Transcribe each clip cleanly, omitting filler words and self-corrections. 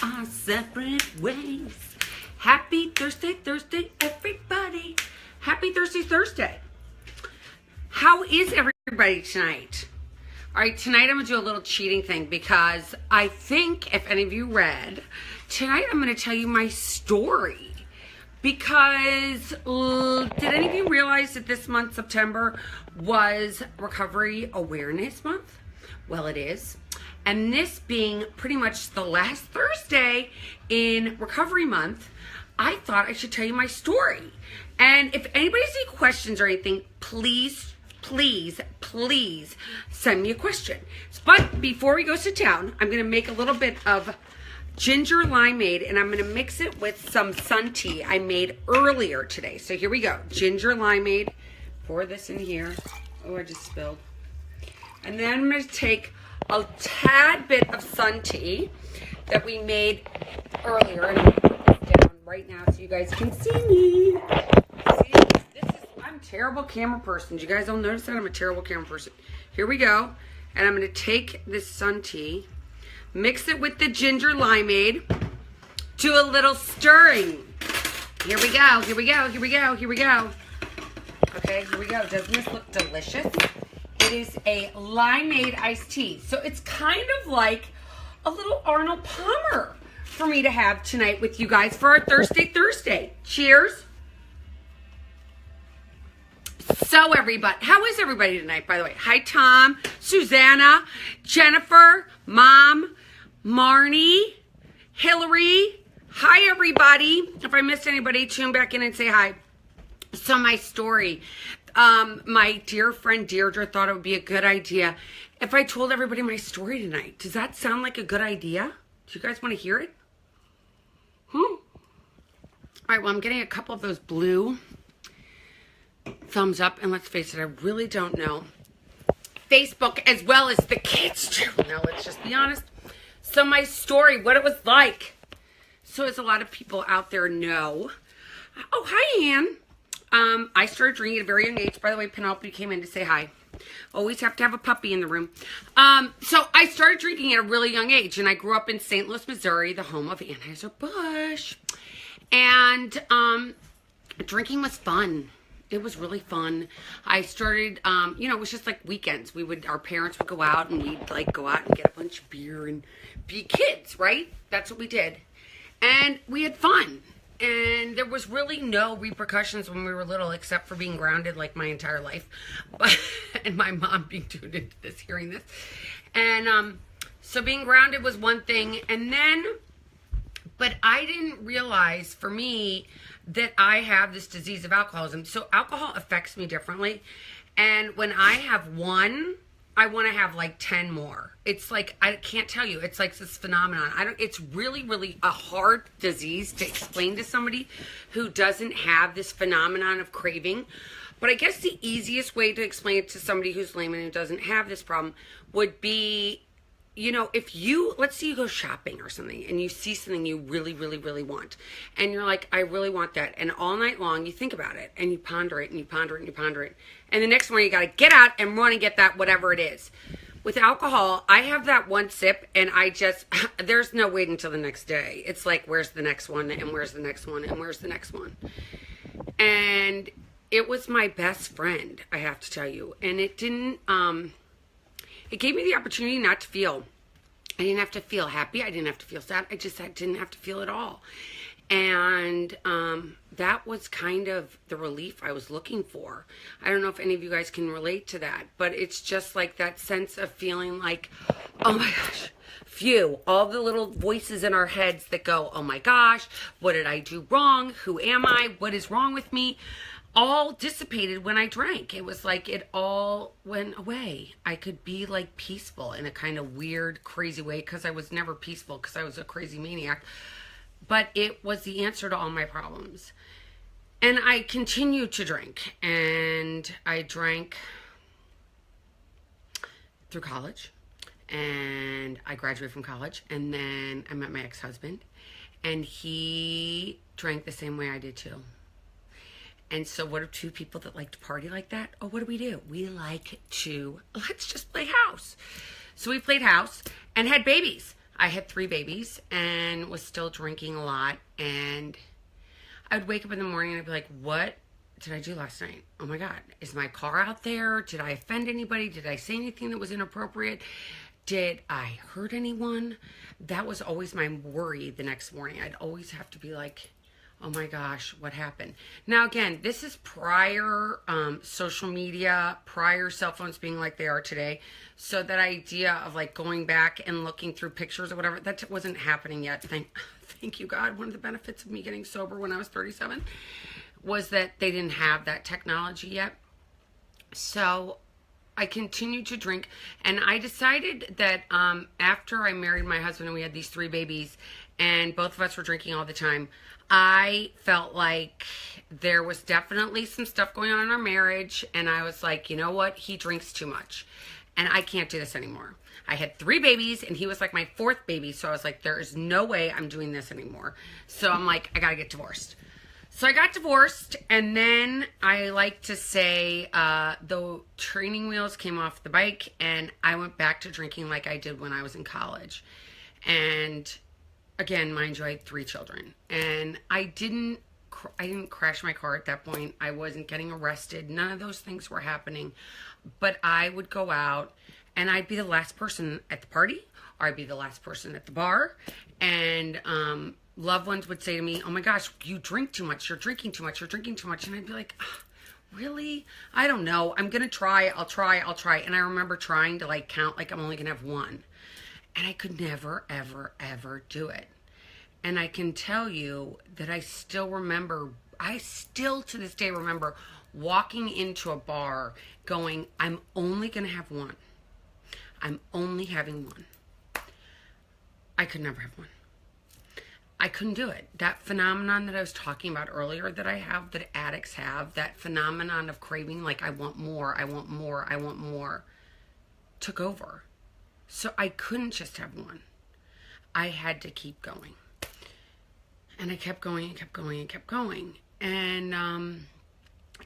our separate ways. Happy Thursday, everybody. Happy Thursday. How is everybody tonight? All right, tonight I'm going to do a little cheating thing because I think, if any of you read, tonight I'm going to tell you my story. Because did any of you realize that this month, September, was Recovery Awareness Month? Well, it is. And this being pretty much the last Thursday in Recovery Month, I thought I should tell you my story. And if anybody has any questions or anything, please send me a question. But before we go sit down, I'm going to make a little bit of ginger limeade, and I'm going to mix it with some sun tea I made earlier today. So here we go. Ginger limeade. Pour this in here. Oh, I just spilled. And then I'm going to take a tad bit of sun tea that we made earlier. And I'm going to put this down right now so you guys can see me. See, I'm a terrible camera person. You guys don't notice that? I'm a terrible camera person. Here we go. And I'm going to take this sun tea, mix it with the ginger limeade, do a little stirring. Here we go. Okay, here we go. Doesn't this look delicious? It is a limeade iced tea. So it's kind of like a little Arnold Palmer for me to have tonight with you guys for our Thursday. Cheers. So everybody, how is everybody tonight, by the way? Hi, Tom, Susanna, Jennifer, Mom, Marnie, Hillary. Hi, everybody. If I missed anybody, tune back in and say hi. So my story, my dear friend Deirdre thought it would be a good idea if I told everybody my story tonight. Does that sound like a good idea? Do you guys want to hear it? All right, well, I'm getting a couple of those blue thumbs up, and let's face it, I really don't know Facebook as well as the kids do. Now, let's just be honest. So my story, what it was like. So as a lot of people out there know. Oh, hi, Ann. I started drinking at a very young age. By the way, Penelope came in to say hi. Always have to have a puppy in the room. So I started drinking at a really young age, and I grew up in St. Louis, Missouri, the home of Anheuser-Busch. And drinking was fun. It was really fun. I started, it was just like weekends. Our parents would go out and we'd like go out and get a bunch of beer and be kids, right? That's what we did. And we had fun. And there was really no repercussions when we were little except for being grounded like my entire life. And my mom being tuned into this, hearing this. And so being grounded was one thing. And then, but I didn't realize for me that I have this disease of alcoholism. So alcohol affects me differently. And when I have one, I want to have like 10 more. It's like, I can't tell you. It's like this phenomenon. It's really, really a hard disease to explain to somebody who doesn't have this phenomenon of craving. But I guess the easiest way to explain it to somebody who's layman and doesn't have this problem would be, if let's say you go shopping or something and you see something you really, really, really want. And you're like, I really want that. And all night long you think about it and you ponder it and you ponder it and you ponder it. And the next morning you got to get out and run and get that, whatever it is. With alcohol, I have that one sip and there's no wait until the next day. It's like, where's the next one and where's the next one and where's the next one? And it was my best friend, I have to tell you. And it didn't, it gave me the opportunity not to feel. I didn't have to feel happy. I didn't have to feel sad. I didn't have to feel it all. And that was kind of the relief I was looking for. I don't know if any of you guys can relate to that, but it's just like that sense of feeling like, oh my gosh, phew, all the little voices in our heads that go, oh my gosh, what did I do wrong? Who am I? What is wrong with me? All dissipated when I drank. It was like it all went away. I could be like peaceful in a kind of weird, crazy way because I was never peaceful because I was a crazy maniac. But it was the answer to all my problems. And I continued to drink. And I drank through college. And I graduated from college. And then I met my ex-husband. And he drank the same way I did too. And so what are two people that like to party like that? Oh, what do? We like to, let's just play house. So we played house and had babies. I had 3 babies and was still drinking a lot. And I'd wake up in the morning and I'd be like, what did I do last night? Oh my God, is my car out there? Did I offend anybody? Did I say anything that was inappropriate? Did I hurt anyone? That was always my worry the next morning. I'd always have to be like, oh my gosh, what happened? Now, again, this is prior social media, prior cell phones being like they are today. So that idea of like going back and looking through pictures or whatever, that wasn't happening yet. Thank you, God. One of the benefits of me getting sober when I was 37 was that they didn't have that technology yet. So I continued to drink, and I decided that after I married my husband and we had these 3 babies and both of us were drinking all the time, I felt like there was definitely some stuff going on in our marriage, and I was like, you know what? He drinks too much, and I can't do this anymore. I had 3 babies, and he was like my 4th baby, so I was like, there is no way I'm doing this anymore. So I'm like, I gotta get divorced. So I got divorced, and then I like to say the training wheels came off the bike, and I went back to drinking like I did when I was in college. And again, mind you, I had 3 children, and I didn't crash my car at that point. I wasn't getting arrested. None of those things were happening. But I would go out, and I'd be the last person at the party, or I'd be the last person at the bar, and loved ones would say to me, oh my gosh, you drink too much, you're drinking too much, you're drinking too much. And I'd be like, oh, really? I don't know. I'm going to try. I'll try. And I remember trying to like count like I'm only going to have 1. And I could never, ever, ever do it. And I can tell you that I still to this day remember walking into a bar going, I'm only going to have 1. I'm only having 1. I could never have 1. I couldn't do it. That phenomenon that I was talking about earlier that I have, that addicts have, that phenomenon of craving, like I want more, I want more, I want more, took over. So I couldn't just have 1. I had to keep going. And I kept going and kept going and kept going. And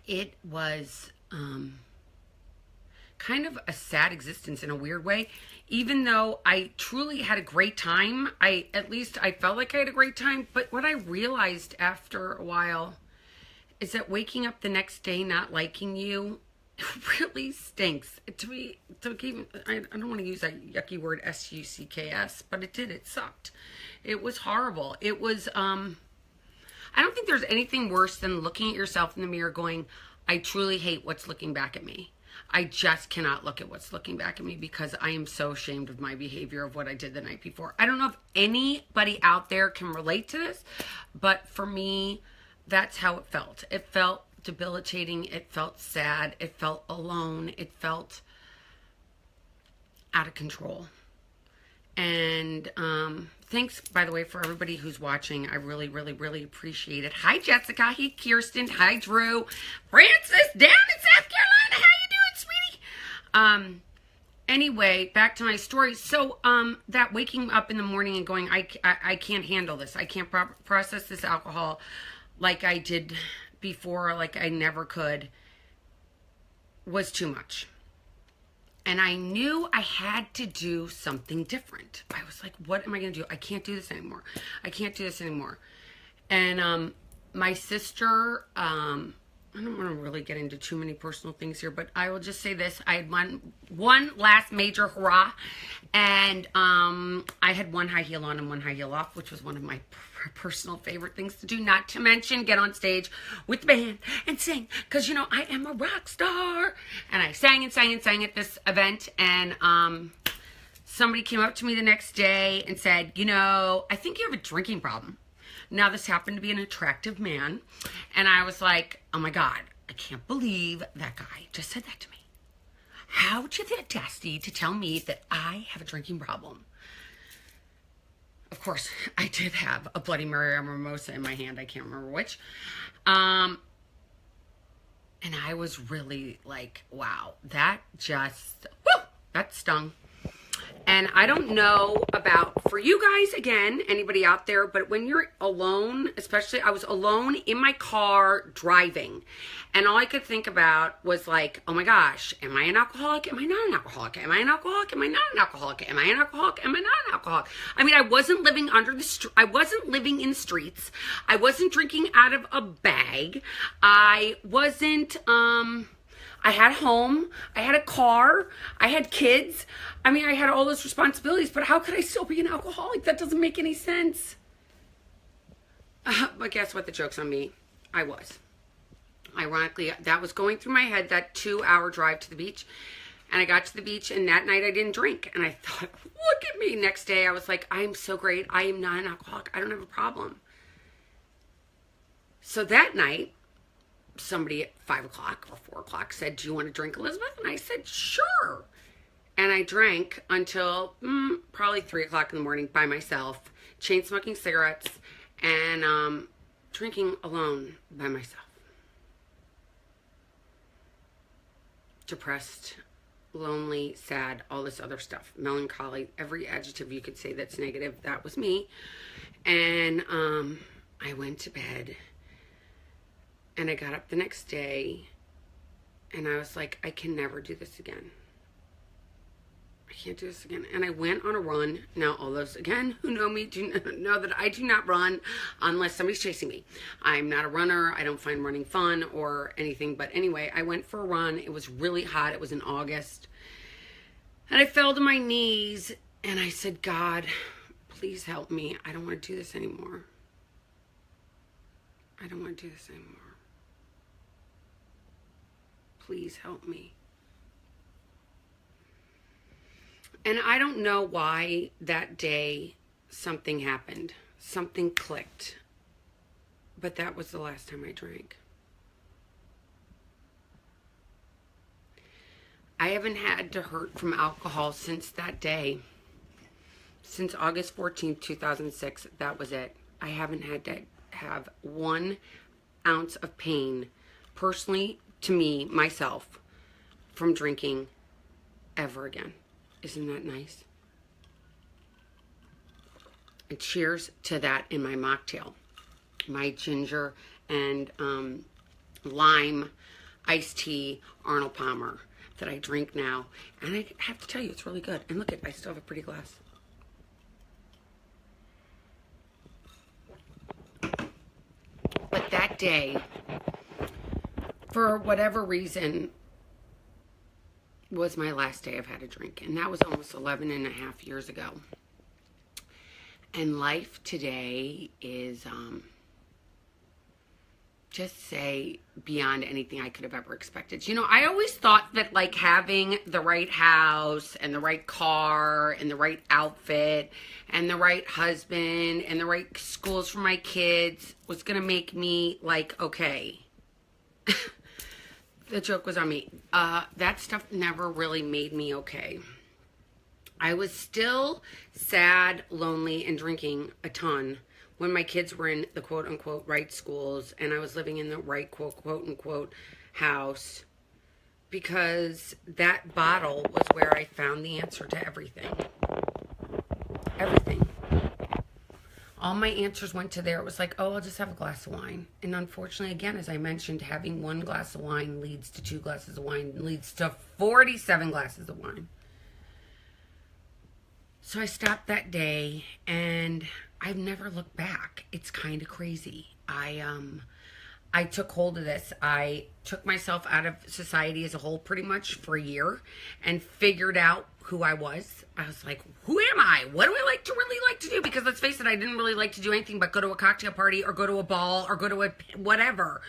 it was kind of a sad existence in a weird way. Even though I truly had a great time, I felt like I had a great time. But what I realized after a while is that waking up the next day not liking you really stinks. I don't want to use that yucky word SUCKS, but it did. It sucked. It was horrible. It was, I don't think there's anything worse than looking at yourself in the mirror going, I truly hate what's looking back at me. I just cannot look at what's looking back at me because I am so ashamed of my behavior of what I did the night before. I don't know if anybody out there can relate to this, but for me, that's how it felt. It felt debilitating. It felt sad. It felt alone. It felt out of control. And thanks, by the way, for everybody who's watching. I really, really, really appreciate it. Hi, Jessica. Hi, Kirsten. Hi, Drew. Francis down in South Carolina. How you doing, sweetie? Anyway, back to my story. So that waking up in the morning and going, I can't handle this. I can't process this alcohol like I did before, like I never could, was too much. And I knew I had to do something different. I was like, what am I going to do? I can't do this anymore. I can't do this anymore. And my sister, I don't want to really get into too many personal things here, but I will just say this. I had one last major hurrah. And I had 1 high heel on and 1 high heel off, which was one of my personal favorite things to do. Not to mention get on stage with the band and sing. Because, you know, I am a rock star. And I sang and sang and sang at this event. And somebody came up to me the next day and said, you know, I think you have a drinking problem. Now, this happened to be an attractive man. And I was like, oh my God, I can't believe that guy just said that to me. How would you have the audacity to tell me that I have a drinking problem? Of course, I did have a Bloody Mary or mimosa in my hand. I can't remember which. And I was really like, wow, that just, woo, that stung. And I don't know about for you guys, again, anybody out there, but when you're alone, especially I was alone in my car driving, and all I could think about was like, oh my gosh, am I an alcoholic? Am I not an alcoholic? Am I an alcoholic? Am I not an alcoholic? Am I an alcoholic? Am I not an alcoholic? I mean, I wasn't living I wasn't living in streets. I wasn't drinking out of a bag. I wasn't, I had a home, I had a car, I had kids. I mean, I had all those responsibilities, but how could I still be an alcoholic? That doesn't make any sense. But guess what? The joke's on me. I was. Ironically, that was going through my head, that 2-hour drive to the beach. And I got to the beach, and that night I didn't drink. And I thought, look at me. Next day, I was like, I'm so great. I am not an alcoholic. I don't have a problem. So that night, somebody at 5 o'clock or 4 o'clock said, do you want to drink, Elizabeth? And I said, sure. And I drank until probably 3 o'clock in the morning by myself, chain smoking cigarettes, and drinking alone by myself. Depressed, lonely, sad, all this other stuff, melancholy, every adjective you could say that's negative, that was me. And I went to bed, and I got up the next day, and I was like, I can never do this again. I can't do this again. And I went on a run. Now, all those, again, who know me do know that I do not run unless somebody's chasing me. I'm not a runner. I don't find running fun or anything. But anyway, I went for a run. It was really hot. It was in August. And I fell to my knees, and I said, God, please help me. I don't want to do this anymore. I don't want to do this anymore. Please help me. And I don't know why that day something happened. Something clicked. But that was the last time I drank. I haven't had to hurt from alcohol since that day. Since August 14th, 2006, that was it. I haven't had to have 1 ounce of pain, personally, to me, myself, from drinking ever again. Isn't that nice? And cheers to that in my mocktail. My ginger and lime iced tea Arnold Palmer that I drink now. And I have to tell you, it's really good. And look, I still have a pretty glass. But that day, for whatever reason, was my last day I've had a drink. And that was almost 11 and a half years ago. And life today is, just say, beyond anything I could have ever expected. You know, I always thought that like having the right house and the right car and the right outfit and the right husband and the right schools for my kids was going to make me like, okay. The joke was on me. That stuff never really made me okay. I was still sad, lonely, and drinking a ton when my kids were in the quote-unquote right schools and I was living in the right quote-unquote house, because that bottle was where I found the answer to everything. Everything. All my answers went to there. It was like, oh, I'll just have a glass of wine. And unfortunately, again, as I mentioned, having 1 glass of wine leads to 2 glasses of wine, leads to 47 glasses of wine. So I stopped that day, and I've never looked back. It's kind of crazy. I took hold of this. I took myself out of society as a whole pretty much for a year and figured out who I was. I was like, who am I? What do I really like to do? Because let's face it, I didn't really like to do anything but go to a cocktail party or go to a ball or go to a whatever.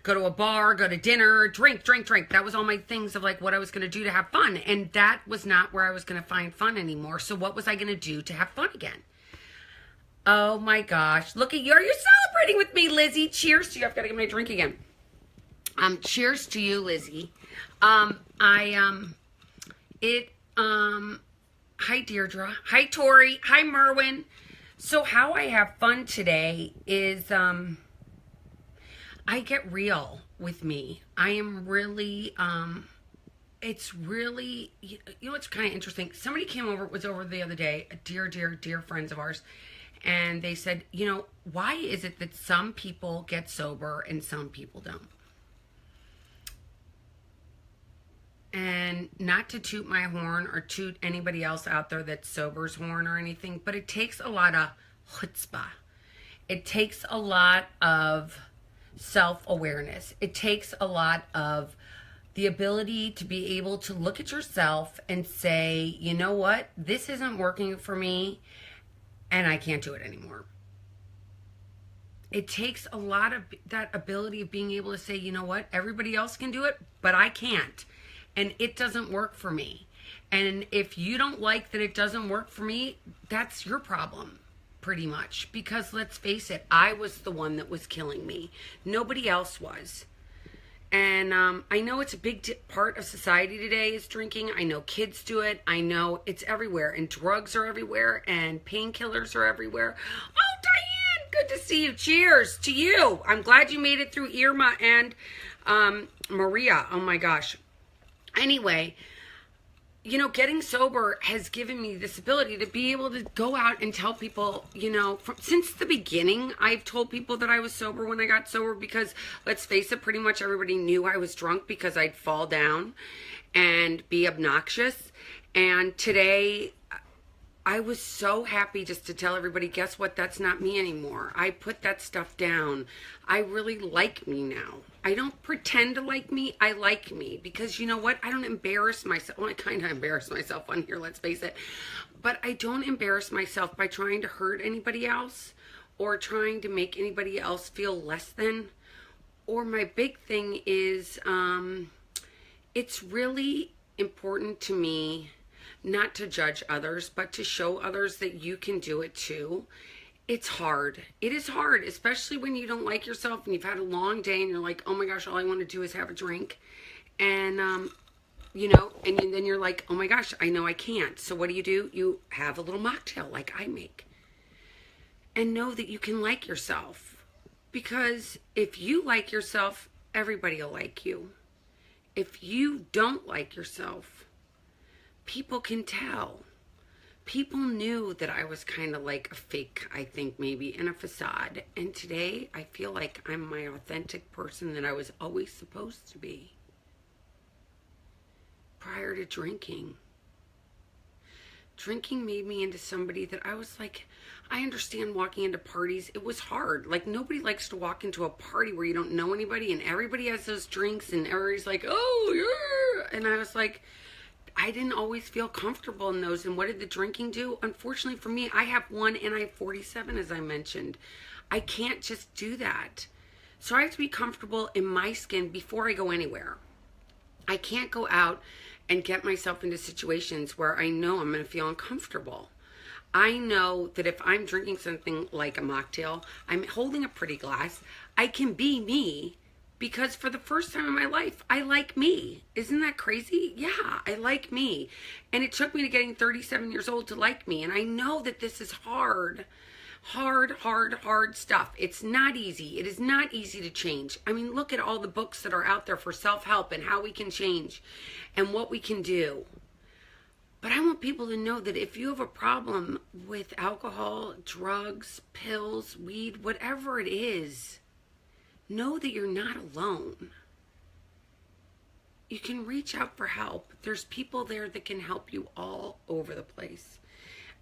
Go to a bar, go to dinner, drink. That was all my things of like what I was going to do to have fun. And that was not where I was going to find fun anymore. So what was I going to do to have fun again? Oh my gosh. Look at you. Are you celebrating with me, Lizzie? Cheers to you. I've got to get my drink again. Cheers to you, Lizzie. Hi Deirdre. Hi Tori. Hi Merwin. So how I have fun today is, I get real with me. I am really, it's really, you know, it's kind of interesting. Somebody was over the other day, a dear friends of ours, and they said, you know, why is it that some people get sober and some people don't? And not to toot my horn or toot anybody else out there that's sober's horn or anything, but it takes a lot of chutzpah. It takes a lot of self-awareness. It takes a lot of the ability to be able to look at yourself and say, you know what, this isn't working for me and I can't do it anymore. It takes a lot of that ability of being able to say, you know what, everybody else can do it, but I can't. And it doesn't work for me. And if you don't like that it doesn't work for me, that's your problem, pretty much. Because let's face it, I was the one that was killing me. Nobody else was. And I know it's a big part of society today is drinking. I know kids do it. I know it's everywhere. And drugs are everywhere. And painkillers are everywhere. Oh, Diane, good to see you. Cheers to you. I'm glad you made it through Irma and Maria. Oh, my gosh. Anyway, you know, getting sober has given me this ability to be able to go out and tell people, you know, since the beginning, I've told people that I was sober when I got sober because, let's face it, pretty much everybody knew I was drunk because I'd fall down and be obnoxious. And today, I was so happy just to tell everybody, guess what? That's not me anymore. I put that stuff down. I really like me now. I don't pretend to like me. I like me because you know what? I don't embarrass myself. Well, I kind of embarrass myself on here, let's face it. But I don't embarrass myself by trying to hurt anybody else or trying to make anybody else feel less than. Or my big thing is it's really important to me not to judge others, but to show others that you can do it too. It's hard. It is hard, especially when you don't like yourself and you've had a long day and you're like, oh my gosh, all I want to do is have a drink. And, you know, and then you're like, oh my gosh, I know I can't. So what do? You have a little mocktail like I make. And know that you can like yourself. Because if you like yourself, everybody will like you. If you don't like yourself, people can tell. People knew that I was kind of like a fake, I think maybe, and a facade. And today I feel like I'm my authentic person that I was always supposed to be. Prior to drinking. Drinking made me into somebody that I was like, I understand walking into parties. It was hard. Like nobody likes to walk into a party where you don't know anybody and everybody has those drinks and everybody's like, oh yeah. And I was like, I didn't always feel comfortable in those. And what did the drinking do? Unfortunately for me, I have one and I have 47, as I mentioned. I can't just do that. So I have to be comfortable in my skin before I go anywhere. I can't go out and get myself into situations where I know I'm going to feel uncomfortable. I know that if I'm drinking something like a mocktail, I'm holding a pretty glass, I can be me. Because for the first time in my life, I like me. Isn't that crazy? Yeah, I like me. And it took me to getting 37 years old to like me. And I know that this is hard. Hard stuff. It's not easy. It is not easy to change. I mean, look at all the books that are out there for self-help and how we can change and what we can do. But I want people to know that if you have a problem with alcohol, drugs, pills, weed, whatever it is, know that you're not alone. You can reach out for help. There's people there that can help you all over the place.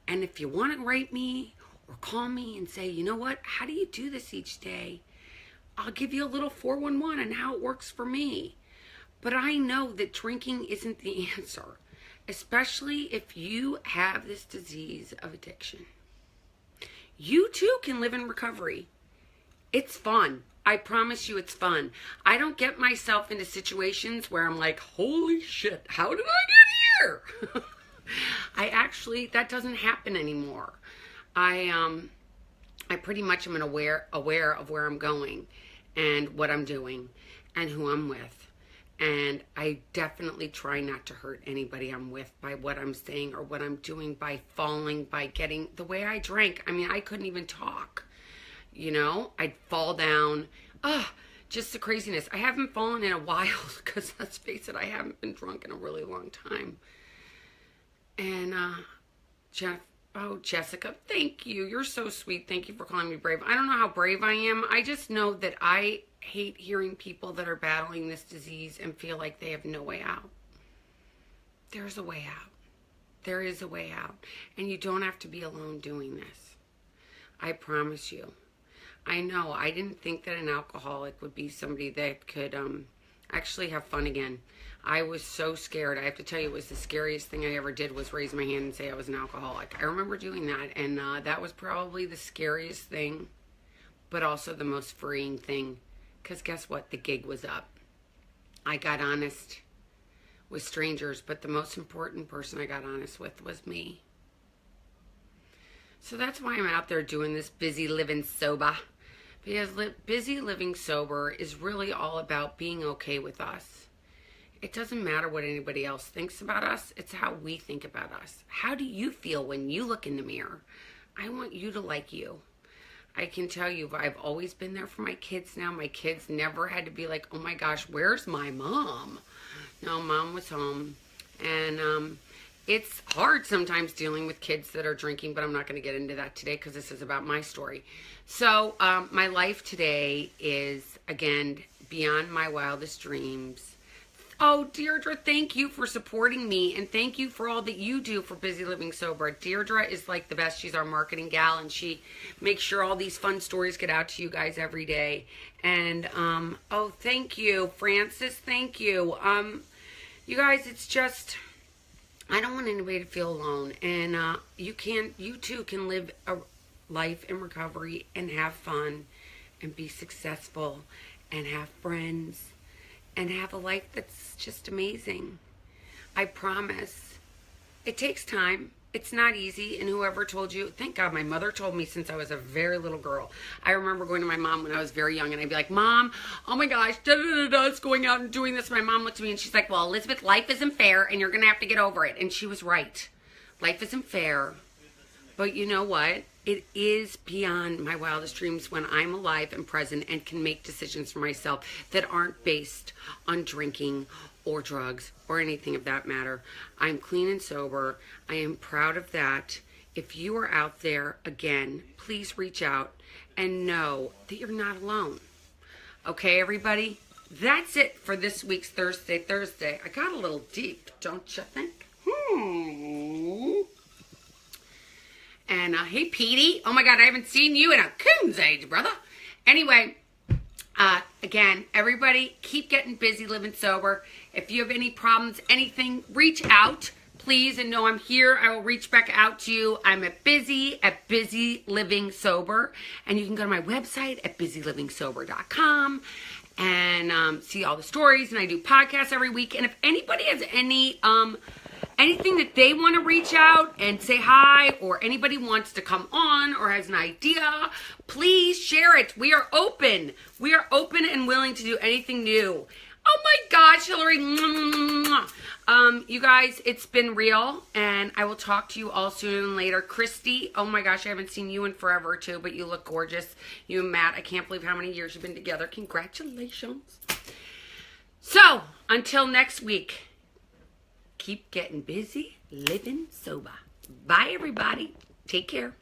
And if you want to write me or call me and say, you know what, how do you do this each day? I'll give you a little 411 on how it works for me. But I know that drinking isn't the answer, especially if you have this disease of addiction. You too can live in recovery. It's fun. I promise you it's fun. I don't get myself into situations where I'm like, holy shit, how did I get here? That doesn't happen anymore. I pretty much am aware of where I'm going and what I'm doing and who I'm with. And I definitely try not to hurt anybody I'm with by what I'm saying or what I'm doing, by falling, by getting the way I drank. I mean, I couldn't even talk. You know, I'd fall down. just the craziness. I haven't fallen in a while because let's face it, I haven't been drunk in a really long time. And Jessica, thank you. You're so sweet. Thank you for calling me brave. I don't know how brave I am. I just know that I hate hearing people that are battling this disease and feel like they have no way out. There's a way out. There is a way out. And you don't have to be alone doing this. I promise you. I know. I didn't think that an alcoholic would be somebody that could actually have fun again. I was so scared. I have to tell you, it was the scariest thing I ever did was raise my hand and say I was an alcoholic. I remember doing that, and that was probably the scariest thing, but also the most freeing thing. Because guess what? The gig was up. I got honest with strangers, but the most important person I got honest with was me. So that's why I'm out there doing this busy living sober. Because busy living sober is really all about being okay with us. It doesn't matter what anybody else thinks about us. It's how we think about us. How do you feel when you look in the mirror? I want you to like you. I can tell you, I've always been there for my kids now. My kids never had to be like, oh my gosh, where's my mom? No, mom was home. And it's hard sometimes dealing with kids that are drinking, but I'm not going to get into that today because this is about my story. So my life today is, again, beyond my wildest dreams. Oh, Deirdre, thank you for supporting me, and thank you for all that you do for Busy Living Sober. Deirdre is like the best. She's our marketing gal, and she makes sure all these fun stories get out to you guys every day. And, oh, thank you, Francis, thank you. You guys, it's just, I don't want anybody to feel alone, and you too can live a life in recovery and have fun and be successful and have friends and have a life that's just amazing. I promise. It takes time. It's not easy. And whoever told you, thank God my mother told me since I was a very little girl. I remember going to my mom when I was very young and I'd be like, Mom, oh my gosh, it's going out and doing this. My mom looked at me and she's like, well, Elizabeth, life isn't fair and you're going to have to get over it. And she was right. Life isn't fair. But you know what? It is beyond my wildest dreams when I'm alive and present and can make decisions for myself that aren't based on drinking or drugs or anything of that matter. I'm clean and sober. I am proud of that. If you are out there, again, please reach out and know that you're not alone. Okay, everybody? That's it for this week's Thursday. I got a little deep, don't you think? And hey, Petey. Oh my God, I haven't seen you in a coon's age, brother. Anyway, again, everybody, keep getting busy living sober. If you have any problems, anything, reach out, please, and know I'm here. I will reach back out to you. I'm at Busy Living Sober, and you can go to my website at busylivingsober.com and see all the stories. And I do podcasts every week. And if anybody has any anything that they want to reach out and say hi, or anybody wants to come on or has an idea, please share it. We are open. We are open and willing to do anything new. Oh my gosh, Hillary. You guys, it's been real, and I will talk to you all sooner than later. Christy, oh my gosh, I haven't seen you in forever too, but you look gorgeous. You and Matt, I can't believe how many years you've been together. Congratulations. So, until next week, keep getting busy, living sober. Bye, everybody. Take care.